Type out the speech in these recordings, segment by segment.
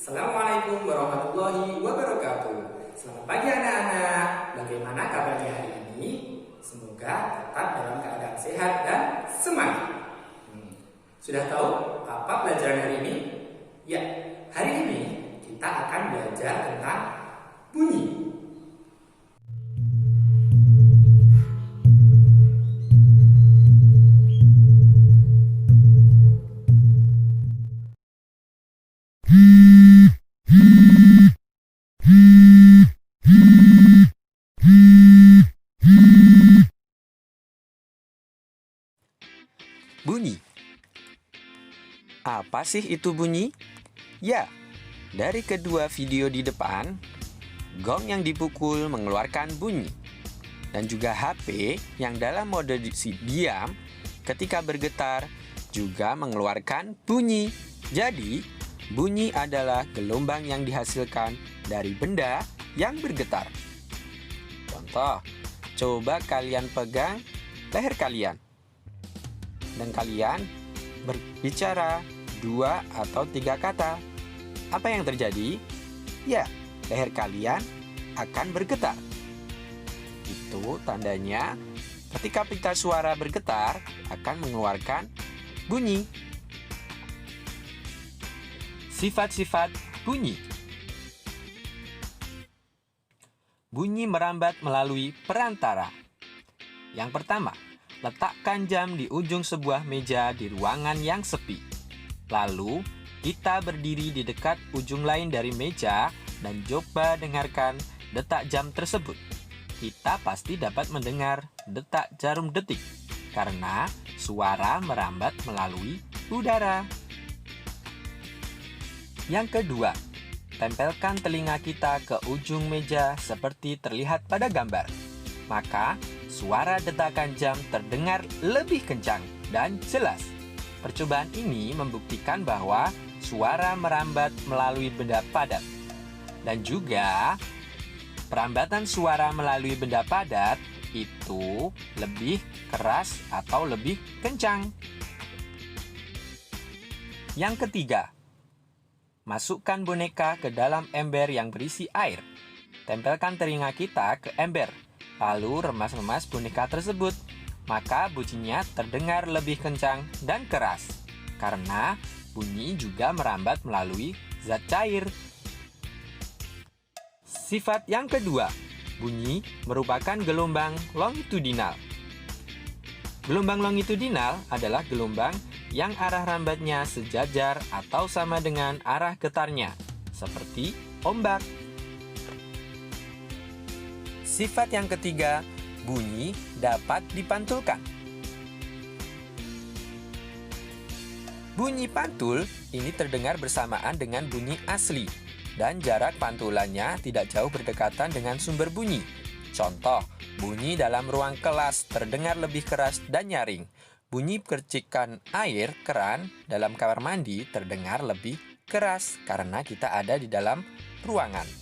Assalamualaikum warahmatullahi wabarakatuh. Selamat pagi anak-anak. Bagaimana kabarnya hari ini? Semoga tetap dalam keadaan sehat dan semangat. Sudah tahu apa pelajaran hari ini? Ya, hari ini kita akan belajar tentang bunyi. Bunyi. Apa sih itu bunyi? Ya, dari kedua video di depan, gong yang dipukul mengeluarkan bunyi. Dan juga HP yang dalam mode diam ketika bergetar juga mengeluarkan bunyi. Jadi, bunyi adalah gelombang yang dihasilkan dari benda yang bergetar. Contoh, coba kalian pegang leher kalian. Dan kalian berbicara 2 atau 3 kata. Apa yang terjadi? Ya, leher kalian akan bergetar. Itu tandanya ketika pita suara bergetar akan mengeluarkan bunyi. Sifat-sifat bunyi. Bunyi merambat melalui perantara. Yang pertama, letakkan jam di ujung sebuah meja di ruangan yang sepi. Lalu, kita berdiri di dekat ujung lain dari meja dan coba dengarkan detak jam tersebut. Kita pasti dapat mendengar detak jarum detik karena suara merambat melalui udara. Yang kedua, tempelkan telinga kita ke ujung meja seperti terlihat pada gambar. Maka, suara detakan jam terdengar lebih kencang dan jelas. Percobaan ini membuktikan bahwa suara merambat melalui benda padat. Dan juga, perambatan suara melalui benda padat itu lebih keras atau lebih kencang. Yang ketiga, masukkan boneka ke dalam ember yang berisi air. Tempelkan telinga kita ke ember. Lalu remas-remas boneka tersebut, maka bunyinya terdengar lebih kencang dan keras, karena bunyi juga merambat melalui zat cair. Sifat yang kedua, bunyi merupakan gelombang longitudinal. Gelombang longitudinal adalah gelombang yang arah rambatnya sejajar atau sama dengan arah getarnya, seperti ombak. Sifat yang ketiga, bunyi dapat dipantulkan. Bunyi pantul ini terdengar bersamaan dengan bunyi asli, dan jarak pantulannya tidak jauh berdekatan dengan sumber bunyi. Contoh, bunyi dalam ruang kelas terdengar lebih keras dan nyaring. Bunyi percikan air keran dalam kamar mandi terdengar lebih keras karena kita ada di dalam ruangan.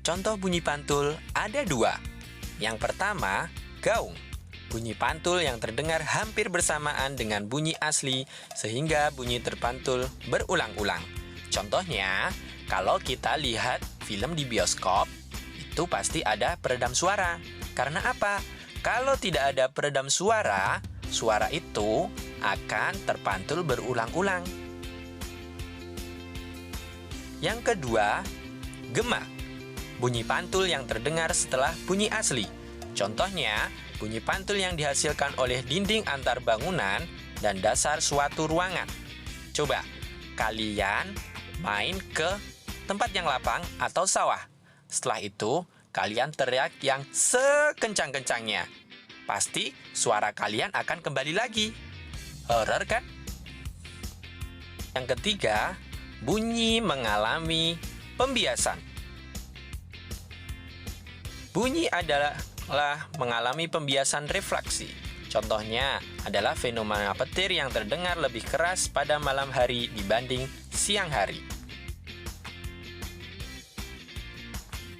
Contoh bunyi pantul ada 2. Yang pertama, gaung. Bunyi pantul yang terdengar hampir bersamaan dengan bunyi asli sehingga bunyi terpantul berulang-ulang. Contohnya, kalau kita lihat film di bioskop, itu pasti ada peredam suara. Karena apa? Kalau tidak ada peredam suara, suara itu akan terpantul berulang-ulang. Yang kedua, gema. Bunyi pantul yang terdengar setelah bunyi asli. Contohnya, bunyi pantul yang dihasilkan oleh dinding antar bangunan dan dasar suatu ruangan. Coba, kalian main ke tempat yang lapang atau sawah. Setelah itu, kalian teriak yang sekencang-kencangnya. Pasti suara kalian akan kembali lagi. Horor kan? Yang ketiga, bunyi mengalami pembiasan. Bunyi adalah mengalami pembiasan refraksi. Contohnya adalah fenomena petir yang terdengar lebih keras pada malam hari dibanding siang hari.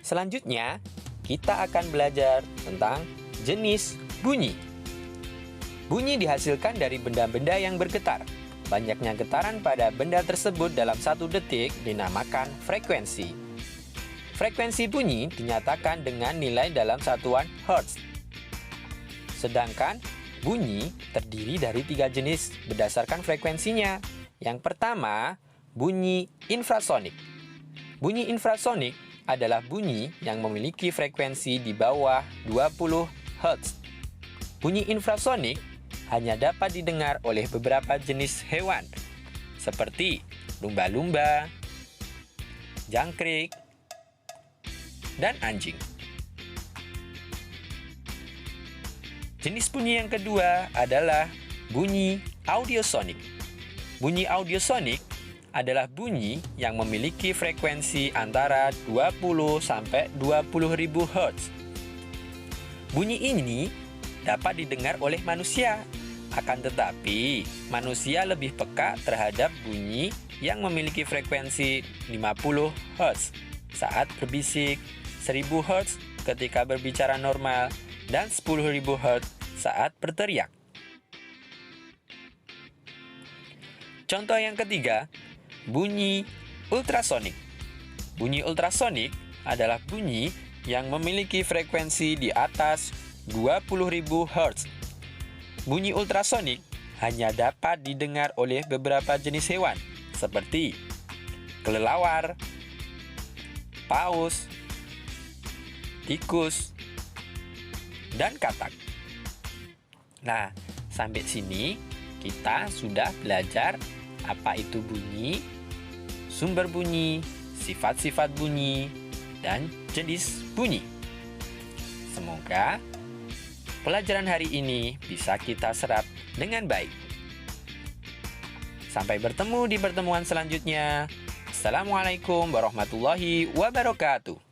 Selanjutnya, kita akan belajar tentang jenis bunyi. Bunyi dihasilkan dari benda-benda yang bergetar. banyaknya getaran pada benda tersebut dalam 1 detik dinamakan frekuensi. Frekuensi bunyi dinyatakan dengan nilai dalam satuan Hertz. Sedangkan bunyi terdiri dari 3 jenis berdasarkan frekuensinya. Yang pertama, bunyi infrasonik. Bunyi infrasonik adalah bunyi yang memiliki frekuensi di bawah 20 Hz. Bunyi infrasonik hanya dapat didengar oleh beberapa jenis hewan, seperti lumba-lumba, jangkrik, dan anjing. Jenis bunyi yang kedua adalah bunyi audiosonik. Bunyi audiosonik adalah bunyi yang memiliki frekuensi antara 20 sampai 20.000 Hz. Bunyi ini dapat didengar oleh manusia. Akan tetapi, manusia lebih peka terhadap bunyi yang memiliki frekuensi 50 Hz saat berbisik, 1000 Hz ketika berbicara normal, dan 10.000 Hz saat berteriak. Contoh yang ketiga, bunyi ultrasonik. Bunyi ultrasonik adalah bunyi yang memiliki frekuensi di atas 20.000 Hz. Bunyi ultrasonik hanya dapat didengar oleh beberapa jenis hewan, seperti kelelawar, paus, tikus, dan katak. Nah, sampai sini kita sudah belajar apa itu bunyi, sumber bunyi, sifat-sifat bunyi, dan jenis bunyi. Semoga pelajaran hari ini bisa kita serap dengan baik. Sampai bertemu di pertemuan selanjutnya. Assalamualaikum warahmatullahi wabarakatuh.